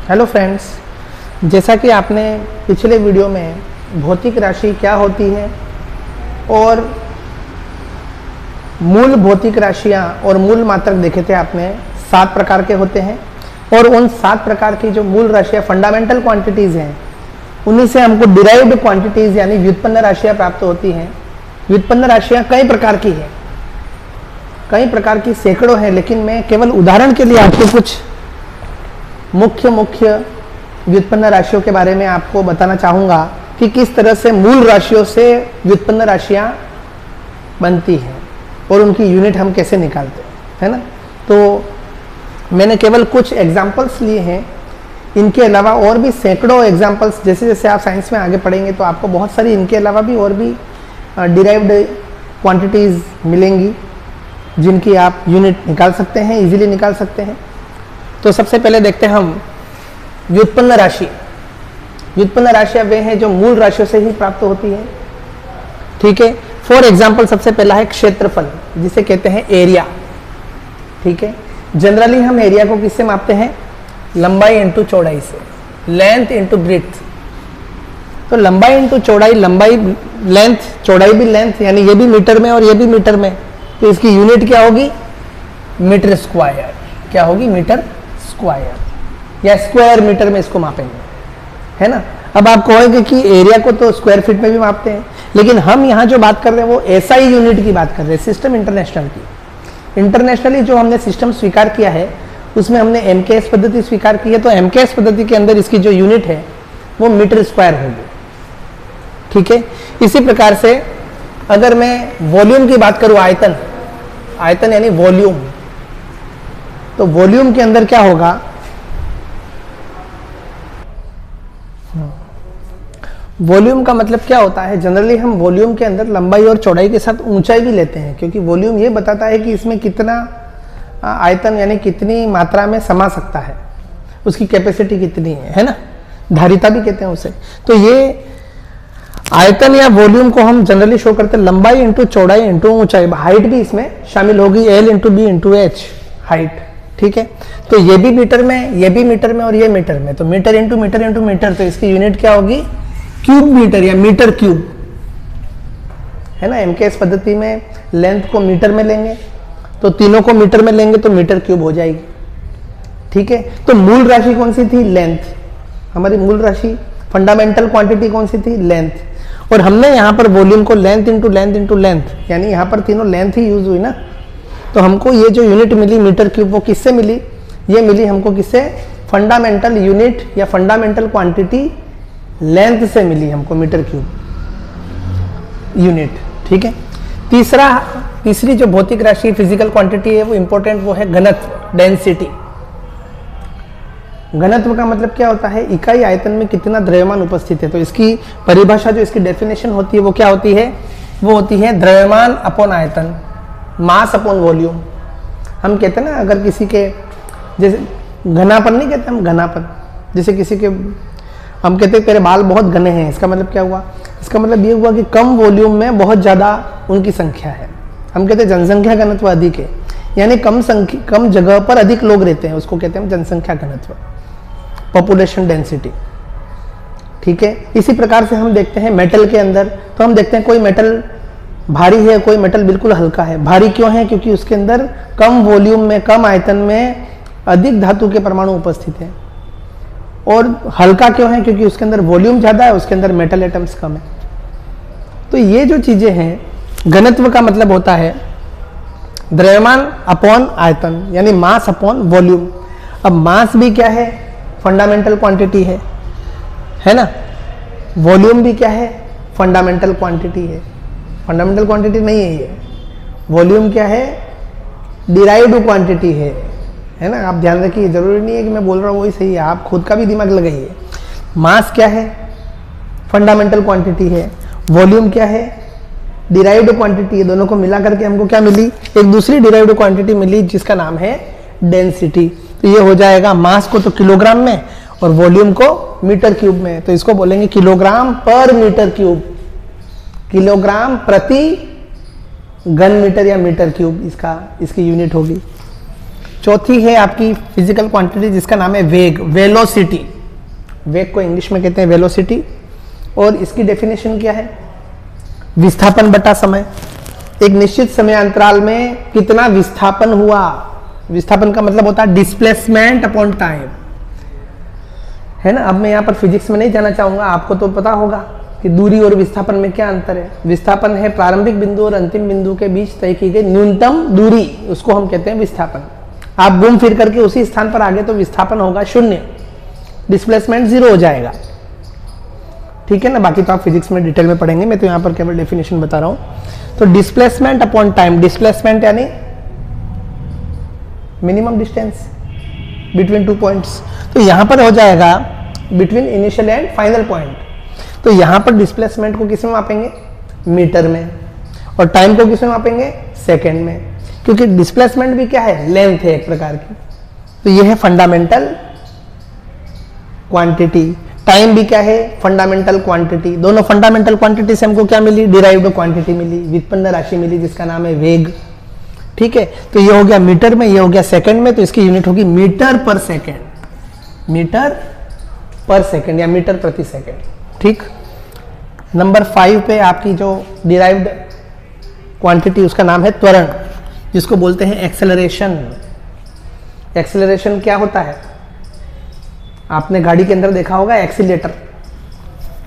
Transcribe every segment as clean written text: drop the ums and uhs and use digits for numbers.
Hello friends, जैसा कि आपने पिछले वीडियो में भौतिक राशि क्या होती है और मूल भौतिक राशियाँ और मूल मात्रक देखे थे आपने 7 प्रकार के होते हैं और उन 7 प्रकार की जो मूल राशियाँ फंडामेंटल क्वांटिटीज़ हैं उन्हीं से हमको डिराइव्ड क्वांटिटीज़ यानी व्युत्पन्न राशियाँ प्राप्त होती हैं। व्युत्पन्न राशियाँ कई प्रकार की हैं, कई प्रकार की सैकड़ों हैं, लेकिन मैं केवल उदाहरण के लिए आपको कुछ मुख्य व्युत्पन्न राशियों के बारे में आपको बताना चाहूँगा कि किस तरह से मूल राशियों से व्युत्पन्न राशियाँ बनती हैं और उनकी यूनिट हम कैसे निकालते हैं, है ना। तो मैंने केवल कुछ एग्जाम्पल्स लिए हैं, इनके अलावा और भी सैकड़ों एग्जाम्पल्स, जैसे जैसे आप साइंस में आगे पढ़ेंगे तो आपको बहुत सारी इनके अलावा भी और भी डिराइव्ड क्वांटिटीज़ मिलेंगी जिनकी आप यूनिट निकाल सकते हैं, इजीली निकाल सकते हैं। तो सबसे पहले देखते हैं हम व्युत्पन्न राशि। व्युत्पन्न राशियाँ वे हैं जो मूल राशियों से ही प्राप्त होती है, ठीक है। फॉर एग्जाम्पल सबसे पहला है क्षेत्रफल, जिसे कहते हैं एरिया, ठीक है। जनरली हम एरिया को किससे मापते हैं? लंबाई इंटू चौड़ाई से, लेंथ इंटू ब्रेड्थ। तो लंबाई इंटू चौड़ाई, लंबाई लेंथ, चौड़ाई भी लेंथ, यानी ये भी मीटर में और ये भी मीटर में, तो इसकी यूनिट क्या होगी? Metre square. क्या होगी? मीटर स्क्वायर, या स्क्वायर मीटर में इसको मापेंगे, है ना। अब आप कहोगे कि एरिया को तो स्क्वायर फीट में भी मापते हैं, लेकिन हम यहाँ जो बात कर रहे हैं वो एसआई यूनिट की बात कर रहे हैं, सिस्टम इंटरनेशनल की। इंटरनेशनली जो हमने सिस्टम स्वीकार किया है उसमें हमने एमकेएस पद्धति स्वीकार की है, तो एमकेएस पद्धति के अंदर इसकी जो यूनिट है वो मीटर स्क्वायर होगी, ठीक है। इसी प्रकार से अगर मैं वॉल्यूम की बात करूँ, आयतन, आयतन यानी वॉल्यूम, तो वॉल्यूम के अंदर क्या होगा? वॉल्यूम का मतलब क्या होता है? जनरली हम वॉल्यूम के अंदर लंबाई और चौड़ाई के साथ ऊंचाई भी लेते हैं, क्योंकि वॉल्यूम ये बताता है कि इसमें कितना आयतन यानी कितनी मात्रा में समा सकता है, उसकी कैपेसिटी कितनी है ना। धारिता भी कहते हैं उसे। तो ये आयतन या वॉल्यूम को हम जनरली शो करते हैं लंबाई इंटू चौड़ाई इंटू ऊंचाई, हाइट भी इसमें शामिल होगी, L into B into H, height, ठीक है। तो ये भी मीटर में, ये भी मीटर में और ये मीटर में, तो metre into metre into metre, तो इसकी यूनिट क्या होगी? क्यूब मीटर या मीटर क्यूब, है ना। एमकेएस पद्धति में लेंथ को मीटर में लेंगे, तो तीनों को मीटर में लेंगे तो मीटर क्यूब हो जाएगी, ठीक है। तो मूल राशि कौन सी थी? लेंथ। हमारी मूल राशि फंडामेंटल क्वांटिटी कौन सी थी? लेंथ। और हमने यहाँ पर वॉल्यूम को length into length into length, यानी यहाँ पर तीनों लेंथ ही यूज हुई ना, तो हमको ये जो यूनिट मिली मीटर क्यूब वो किससे मिली? ये मिली हमको किससे? फंडामेंटल यूनिट या फंडामेंटल क्वांटिटी लेंथ से मिली हमको, मीटर क्यूब यूनिट, ठीक है। तीसरी जो भौतिक राशि फिजिकल क्वांटिटी है वो इंपॉर्टेंट, वो है घनत्व, डेंसिटी। घनत्व का मतलब क्या होता है? इकाई आयतन में कितना द्रव्यमान उपस्थित है। तो इसकी परिभाषा, जो इसकी डेफिनेशन होती है वो क्या होती है? वो होती है द्रव्यमान अपॉन आयतन, मास अपॉन वॉल्यूम। हम कहते हैं ना, अगर किसी के जैसे घनापन नहीं कहते हम, घनापन, जैसे किसी के हम कहते हैं तेरे बाल बहुत घने हैं, इसका मतलब क्या हुआ? इसका मतलब ये हुआ कि कम वॉल्यूम में बहुत ज़्यादा उनकी संख्या है। हम कहते हैं जनसंख्या घनत्व अधिक है, यानी कम जगह पर अधिक लोग रहते हैं, उसको कहते हैं जनसंख्या घनत्व, पॉपुलेशन डेंसिटी, ठीक है। इसी प्रकार से हम देखते हैं मेटल के अंदर, तो हम देखते हैं कोई मेटल भारी है, कोई मेटल बिल्कुल हल्का है। भारी क्यों है? क्योंकि उसके अंदर कम वॉल्यूम में, कम आयतन में अधिक धातु के परमाणु उपस्थित हैं। और हल्का क्यों है? क्योंकि उसके अंदर वॉल्यूम ज़्यादा है, उसके अंदर मेटल एटम्स कम है। तो ये जो चीज़ें हैं, घनत्व का मतलब होता है द्रव्यमान अपॉन आयतन, यानी मास अपॉन वॉल्यूम। अब मास भी क्या है? फंडामेंटल क्वांटिटी है ना। वॉल्यूम भी क्या है? फंडामेंटल क्वांटिटी है। फंडामेंटल क्वांटिटी नहीं है ये। वॉल्यूम क्या है? डिराइव्ड क्वांटिटी है ना। आप ध्यान रखिए, जरूरी नहीं है कि मैं बोल रहा हूँ वही सही है, आप खुद का भी दिमाग लगाइए। मास क्या है? फंडामेंटल क्वांटिटी है। वॉल्यूम क्या है? डिराइव्ड क्वांटिटी है। दोनों को मिला करके हमको क्या मिली? एक दूसरी डिराइव्ड क्वांटिटी मिली जिसका नाम है डेंसिटी। तो ये हो जाएगा मास को तो किलोग्राम में और वॉल्यूम को मीटर क्यूब में, तो इसको बोलेंगे किलोग्राम पर मीटर क्यूब, किलोग्राम प्रति घन मीटर या मीटर क्यूब इसकी यूनिट होगी। चौथी है आपकी फिजिकल क्वांटिटी जिसका नाम है वेग, वेलोसिटी। वेग को इंग्लिश में कहते हैं वेलोसिटी, और इसकी डेफिनेशन क्या है? विस्थापन बटा समय। एक निश्चित समय अंतराल में कितना विस्थापन हुआ, विस्थापन का मतलब होता है डिस्प्लेसमेंट अपॉन टाइम, है ना। अब मैं यहाँ पर फिजिक्स में नहीं जाना चाहूंगा, आपको तो पता होगा कि दूरी और विस्थापन में क्या अंतर है। विस्थापन है प्रारंभिक बिंदु और अंतिम बिंदु के बीच तय की गई न्यूनतम दूरी, उसको हम कहते हैं विस्थापन। आप घूम फिर करके उसी स्थान पर आगे तो विस्थापन होगा शून्य, डिस्प्लेसमेंट 0 हो जाएगा, ठीक है ना। बाकी तो आप फिजिक्स में डिटेल में पढ़ेंगे, मैं तो यहाँ पर केवल डेफिनेशन बता रहा हूँ। तो डिस्प्लेसमेंट अपॉन टाइम, डिस्प्लेसमेंट यानी मिनिमम डिस्टेंस बिटवीन 2 पॉइंट्स, तो यहाँ पर हो जाएगा between initial and final point. तो यहाँ पर डिस्प्लेसमेंट को किस में मापेंगे? मीटर में, और टाइम को किस में मापेंगे? सेकेंड में, क्योंकि डिस्प्लेसमेंट भी क्या है? लेंथ है एक प्रकार की। तो ये है फंडामेंटल क्वांटिटी, टाइम भी क्या है? Fundamental quantity. दोनों फंडामेंटल क्वांटिटी से हमको क्या मिली? डिराइव्ड क्वांटिटी मिली, व्युत्पन्न राशि मिली जिसका नाम है वेग, ठीक है। तो ये हो गया मीटर में, ये हो गया सेकंड में, तो इसकी यूनिट होगी मीटर पर सेकंड, मीटर पर सेकंड या मीटर प्रति सेकंड, ठीक। नंबर 5 पे आपकी जो डिराइव्ड क्वांटिटी उसका नाम है त्वरण, जिसको बोलते हैं एक्सेलरेशन। एक्सेलरेशन क्या होता है? आपने गाड़ी के अंदर देखा होगा एक्सीलेटर,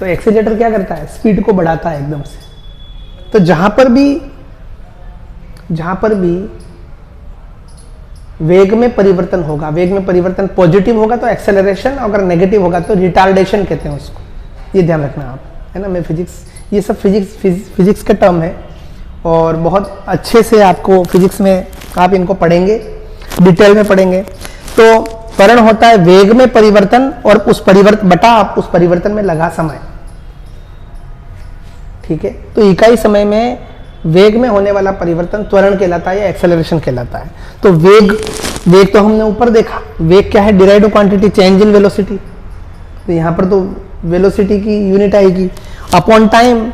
तो एक्सीलेटर क्या करता है? स्पीड को बढ़ाता है एकदम से। तो जहां पर भी वेग में परिवर्तन होगा, वेग में परिवर्तन पॉजिटिव होगा तो एक्सेलरेशन, अगर नेगेटिव होगा तो रिटार्डेशन कहते हैं उसको, ये ध्यान रखना आप, है ना। मैं फिजिक्स, ये सब फिजिक्स का टर्म है और बहुत अच्छे से आपको फिजिक्स में आप इनको पढ़ेंगे, डिटेल में पढ़ेंगे। तो त्वरण होता है वेग में परिवर्तन और उस परिवर्तन में लगा समय, ठीक है। तो इकाई समय में वेग में होने वाला परिवर्तन त्वरण कहलाता है या एक्सेलरेशन कहलाता है। तो वेग तो हमने ऊपर देखा, वेग क्या है? Derived quantity, change in velocity. तो यहाँ पर तो वेलोसिटी की यूनिट आएगी अपॉन टाइम,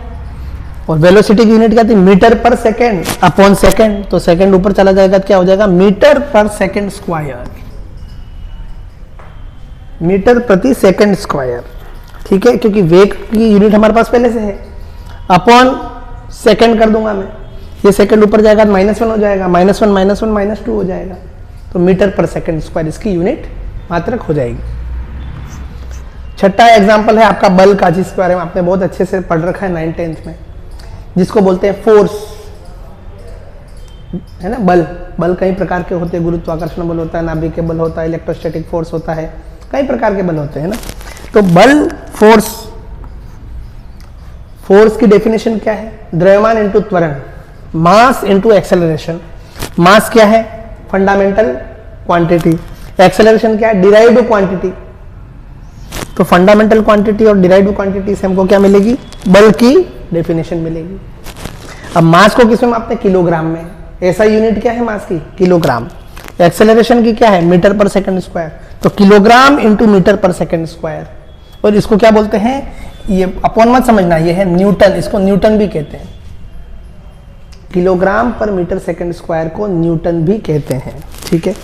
और वेलोसिटी की यूनिट क्या थी? मीटर पर सेकेंड अपॉन सेकेंड। तो सेकेंड ऊपर चला जाएगा तो क्या हो जाएगा? मीटर पर सेकेंड स्क्वायर, मीटर प्रति सेकेंड स्क्वायर, ठीक है। क्योंकि वेग की यूनिट हमारे पास पहले से है, अपॉन सेकेंड कर दूंगा मैं, ये सेकेंड ऊपर जाएगा तो -1 हो जाएगा, -1 -2 हो जाएगा, तो मीटर पर सेकेंड स्क्वायर इसकी यूनिट मात्रक हो जाएगी। छठा एग्जाम्पल है आपका बल का, जिसके बारे में आपने बहुत अच्छे से पढ़ रखा है 9th 10th में, जिसको बोलते हैं फोर्स, है ना। बल कई प्रकार के होते हैं, गुरुत्वाकर्षण बल होता है, नाभिक बल होता है, इलेक्ट्रोस्टैटिक फोर्स होता है, कई प्रकार के बल होते हैं ना। तो बल, फोर्स की डेफिनेशन क्या है? द्रव्यमान इंटू त्वरण, मास इंटू एक्सेलरेशन। मास क्या है? Fundamental quantity. एक्सेलरेशन क्या है? Derived quantity. तो फंडामेंटल क्वांटिटी और डिराइव्ड क्वांटिटी से हमको क्या मिलेगी? बल की डेफिनेशन मिलेगी। अब मास को किसमें मापते हैं? किलोग्राम में। ऐसा यूनिट क्या है मास की? किलोग्राम। एक्सेलरेशन की क्या है? मीटर पर सेकंड स्क्वायर। तो किलोग्राम इंटू मीटर पर सेकंड स्क्वायर। और इसको क्या बोलते हैं? ये अपॉन मत समझना, ये है न्यूटन, इसको न्यूटन भी कहते हैं। किलोग्राम पर मीटर सेकंड स्क्वायर को न्यूटन भी कहते हैं, ठीक है।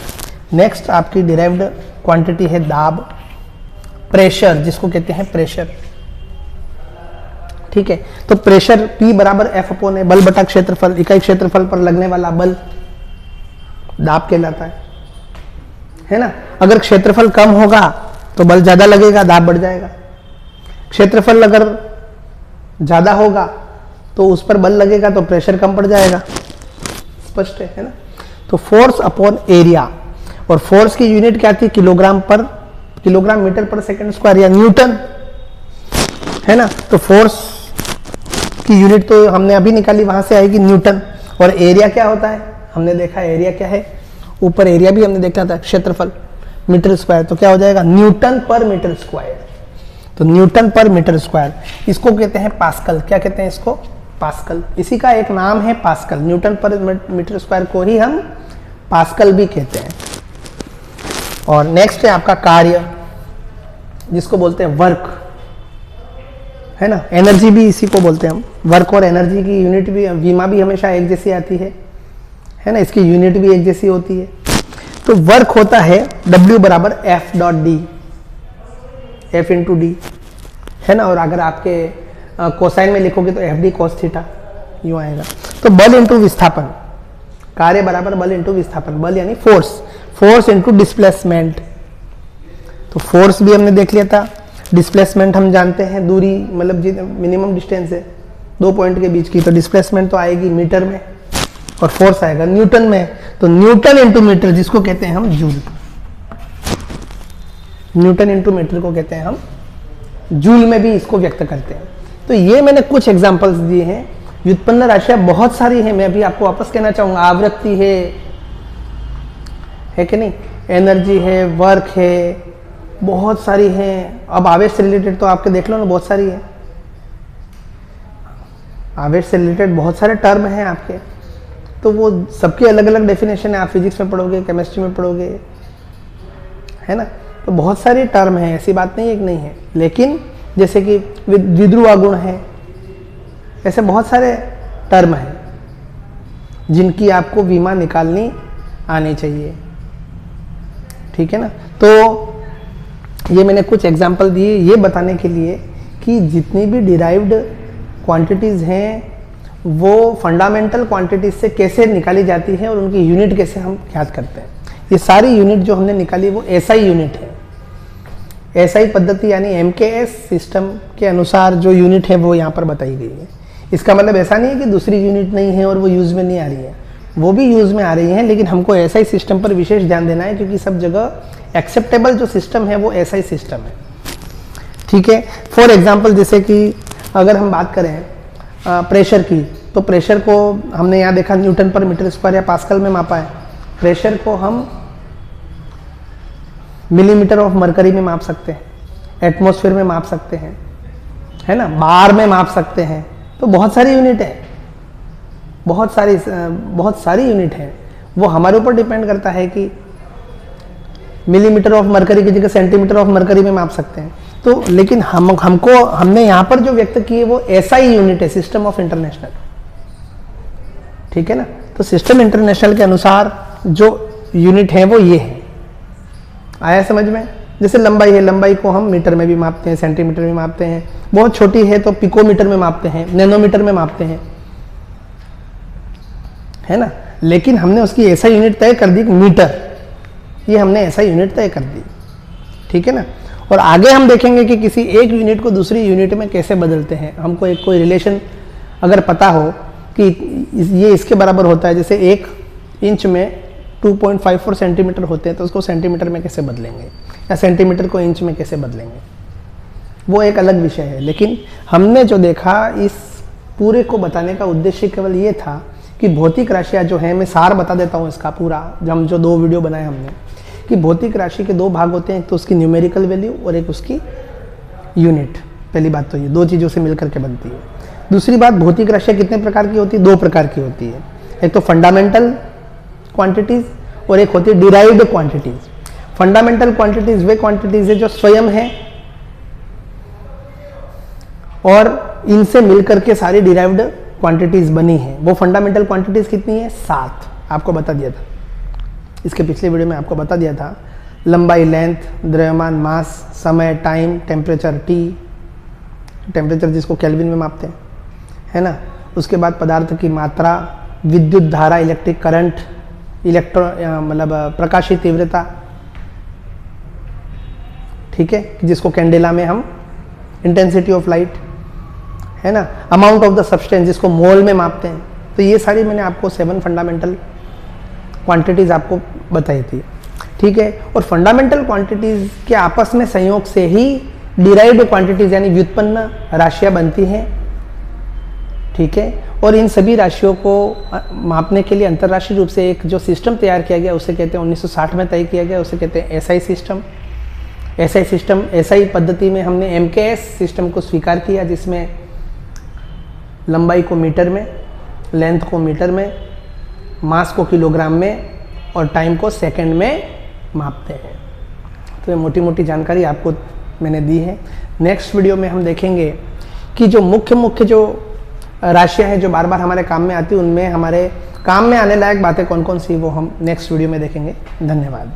नेक्स्ट आपकी डिराइव्ड क्वांटिटी है दाब, प्रेशर, जिसको कहते हैं प्रेशर, ठीक है। तो प्रेशर P बराबर F अपॉन ए, बल बटा क्षेत्रफल, इकाई क्षेत्रफल पर लगने वाला बल दाब कहलाता है ना। अगर क्षेत्रफल कम होगा तो बल ज्यादा लगेगा, दाब बढ़ जाएगा। क्षेत्रफल अगर ज्यादा होगा तो उस पर बल लगेगा तो प्रेशर कम पड़ जाएगा, स्पष्ट है ना। तो फोर्स अपॉन एरिया, और फोर्स की यूनिट क्या थी? किलोग्राम मीटर पर सेकंड स्क्वायर या न्यूटन, है ना। तो फोर्स की यूनिट तो हमने अभी निकाली, वहां से आएगी न्यूटन। और एरिया क्या होता है? हमने देखा एरिया क्या है, ऊपर एरिया भी हमने देखा था, क्षेत्रफल मीटर स्क्वायर, तो क्या हो जाएगा? मीटर पर मीटर स्क्वायर। तो न्यूटन पर मीटर स्क्वायर, इसको कहते हैं पास्कल। क्या कहते हैं इसको? पास्कल। इसी का एक नाम है पास्कल। न्यूटन पर मीटर स्क्वायर को ही हम पास्कल भी कहते हैं। और नेक्स्ट है आपका कार्य, जिसको बोलते हैं वर्क, है ना। एनर्जी भी इसी को बोलते हैं हम। वर्क और एनर्जी की यूनिट भी, वीमा भी हमेशा एक जैसी आती है ना, इसकी यूनिट भी एक जैसी होती है। तो वर्क होता है W बराबर F dot D, F into D, है ना। और अगर आपके कोसाइन में लिखोगे तो FD cos थीटा यूं आएगा। तो बल इंटू विस्थापन, कार्य बराबर बल इंटू विस्थापन, बल यानी फोर्स, फोर्स इंटू डिस्प्लेसमेंट। तो फोर्स भी हमने देख लिया था, डिस्प्लेसमेंट हम जानते हैं, दूरी मतलब मिनिमम डिस्टेंस है 2 पॉइंट के बीच की, तो डिस्प्लेसमेंट तो आएगी मीटर में और फोर्स आएगा न्यूटन में। तो न्यूटन इंटू मीटर जिसको कहते हैं हम जूल, न्यूटन इंटू मीटर को कहते हैं हम जूल में भी इसको व्यक्त करते हैं। तो ये मैंने कुछ एग्जांपल्स दिए हैं। व्युत्पन्न राशियां बहुत सारी हैं, मैं अभी आपको वापस कहना चाहूंगा, आवृत्ति है कि नहीं, एनर्जी है, वर्क है, बहुत सारी हैं। अब आवेश से रिलेटेड तो आपके देख लो ना, बहुत सारी है, आवेश से रिलेटेड बहुत सारे टर्म हैं आपके, तो वो सबके अलग अलग डेफिनेशन है, आप फिजिक्स में पढ़ोगे, केमिस्ट्री में पढ़ोगे, है ना। तो बहुत सारी टर्म है, ऐसी बात नहीं एक नहीं है, लेकिन जैसे कि द्विध्रुव गुण है, ऐसे बहुत सारे टर्म हैं जिनकी आपको विमा निकालनी आनी चाहिए, ठीक है ना। तो ये मैंने कुछ एग्जांपल दिए ये बताने के लिए कि जितनी भी डिराइव्ड क्वांटिटीज़ हैं वो फंडामेंटल क्वांटिटीज से कैसे निकाली जाती है और उनकी यूनिट कैसे हम याद करते हैं। ये सारी यूनिट जो हमने निकाली वो एसआई यूनिट है, एसआई पद्धति यानी एमकेएस सिस्टम के अनुसार जो यूनिट है वो यहाँ पर बताई गई है। इसका मतलब ऐसा नहीं है कि दूसरी यूनिट नहीं है और वो यूज़ में नहीं आ रही है, वो भी यूज़ में आ रही है, लेकिन हमको एसआई सिस्टम पर विशेष ध्यान देना है क्योंकि सब जगह एक्सेप्टेबल जो सिस्टम है वो एसआई सिस्टम है, ठीक है। फॉर एग्जाम्पल जैसे कि अगर हम बात करें प्रेशर की, तो प्रेशर को हमने यहाँ देखा न्यूटन पर मीटर स्क्वायर या पास्कल में मापा है। प्रेशर को हम मिलीमीटर ऑफ मरकरी में माप सकते हैं, एटमॉस्फेयर में माप सकते हैं, है ना, बार में माप सकते हैं। तो बहुत सारी यूनिट है, बहुत सारी यूनिट है। वो हमारे ऊपर डिपेंड करता है कि मिलीमीटर ऑफ मरकरी की जगह सेंटीमीटर ऑफ मरकरी में माप सकते हैं। तो लेकिन हमने यहाँ पर जो व्यक्त की है वो एसआई यूनिट है, सिस्टम ऑफ इंटरनेशनल, ठीक है ना। तो सिस्टम इंटरनेशनल के अनुसार जो यूनिट है वो ये है। आया समझ में? जैसे लंबाई है, लंबाई को हम मीटर में भी मापते हैं, सेंटीमीटर में मापते हैं, बहुत छोटी है तो पिकोमीटर में मापते हैं, नैनोमीटर में मापते हैं, है ना। लेकिन हमने उसकी ऐसा यूनिट तय कर दी मीटर, ये हमने ऐसा यूनिट तय कर दी, ठीक है ना। और आगे हम देखेंगे कि किसी एक यूनिट को दूसरी यूनिट में कैसे बदलते हैं। हमको एक कोई रिलेशन अगर पता हो कि ये इसके बराबर होता है, जैसे 1 इंच में 2.54 सेंटीमीटर होते हैं, तो उसको सेंटीमीटर में कैसे बदलेंगे या सेंटीमीटर को इंच में कैसे बदलेंगे, वो एक अलग विषय है। लेकिन हमने जो देखा, इस पूरे को बताने का उद्देश्य केवल ये था कि भौतिक राशियाँ जो हैं, मैं सार बता देता हूँ इसका पूरा, हम जो 2 वीडियो बनाए हमने, कि भौतिक राशि के 2 भाग होते हैं, एक तो उसकी न्यूमेरिकल वैल्यू और एक उसकी यूनिट। पहली बात तो ये 2 चीज़ों से मिलकर के बनती है। दूसरी बात, भौतिक राशियाँ कितने प्रकार की होती है? 2 प्रकार की होती है, एक तो फंडामेंटल क्वांटिटीज और एक होती है डिराइव्ड क्वांटिटीज। फंडामेंटल क्वांटिटीज वे क्वांटिटीज है जो स्वयं है और इनसे मिलकर के सारी डिराइव्ड क्वांटिटीज बनी है। वो फंडामेंटल क्वांटिटीज कितनी है? 7, आपको बता दिया था इसके पिछले वीडियो में, आपको बता दिया था। लंबाई लेंथ, द्रव्यमान मास, समय टाइम, टेम्परेचर टी, टेम्परेचर जिसको केल्विन में मापते हैं, है ना। उसके बाद पदार्थ की मात्रा, विद्युत धारा, इलेक्ट्रिक करंट, इलेक्ट्रॉन मतलब प्रकाशीय तीव्रता, ठीक है, जिसको कैंडेला में हम इंटेंसिटी ऑफ लाइट, है ना। अमाउंट ऑफ द सब्सटेंस जिसको मोल में मापते हैं। तो ये सारी मैंने आपको 7 फंडामेंटल क्वांटिटीज आपको बताई थी, ठीक है। और फंडामेंटल क्वांटिटीज के आपस में संयोग से ही डिराइव्ड क्वांटिटीज यानी व्युत्पन्न राशियां बनती हैं, ठीक है। और इन सभी राशियों को मापने के लिए अंतर्राष्ट्रीय रूप से एक जो सिस्टम तैयार किया गया उसे कहते हैं 1960 में तय किया गया, उसे कहते हैं एसआई सिस्टम। एसआई पद्धति में हमने एमकेएस सिस्टम को स्वीकार किया, जिसमें लंबाई को मीटर में, लेंथ को मीटर में, मास को किलोग्राम में और टाइम को सेकंड में मापते हैं। तो ये मोटी मोटी जानकारी आपको मैंने दी है। नेक्स्ट वीडियो में हम देखेंगे कि जो मुख्य जो राशियां हैं जो बार बार हमारे काम में आती है, उनमें हमारे काम में आने लायक बातें कौन कौन सी वो हम नेक्स्ट वीडियो में देखेंगे। धन्यवाद।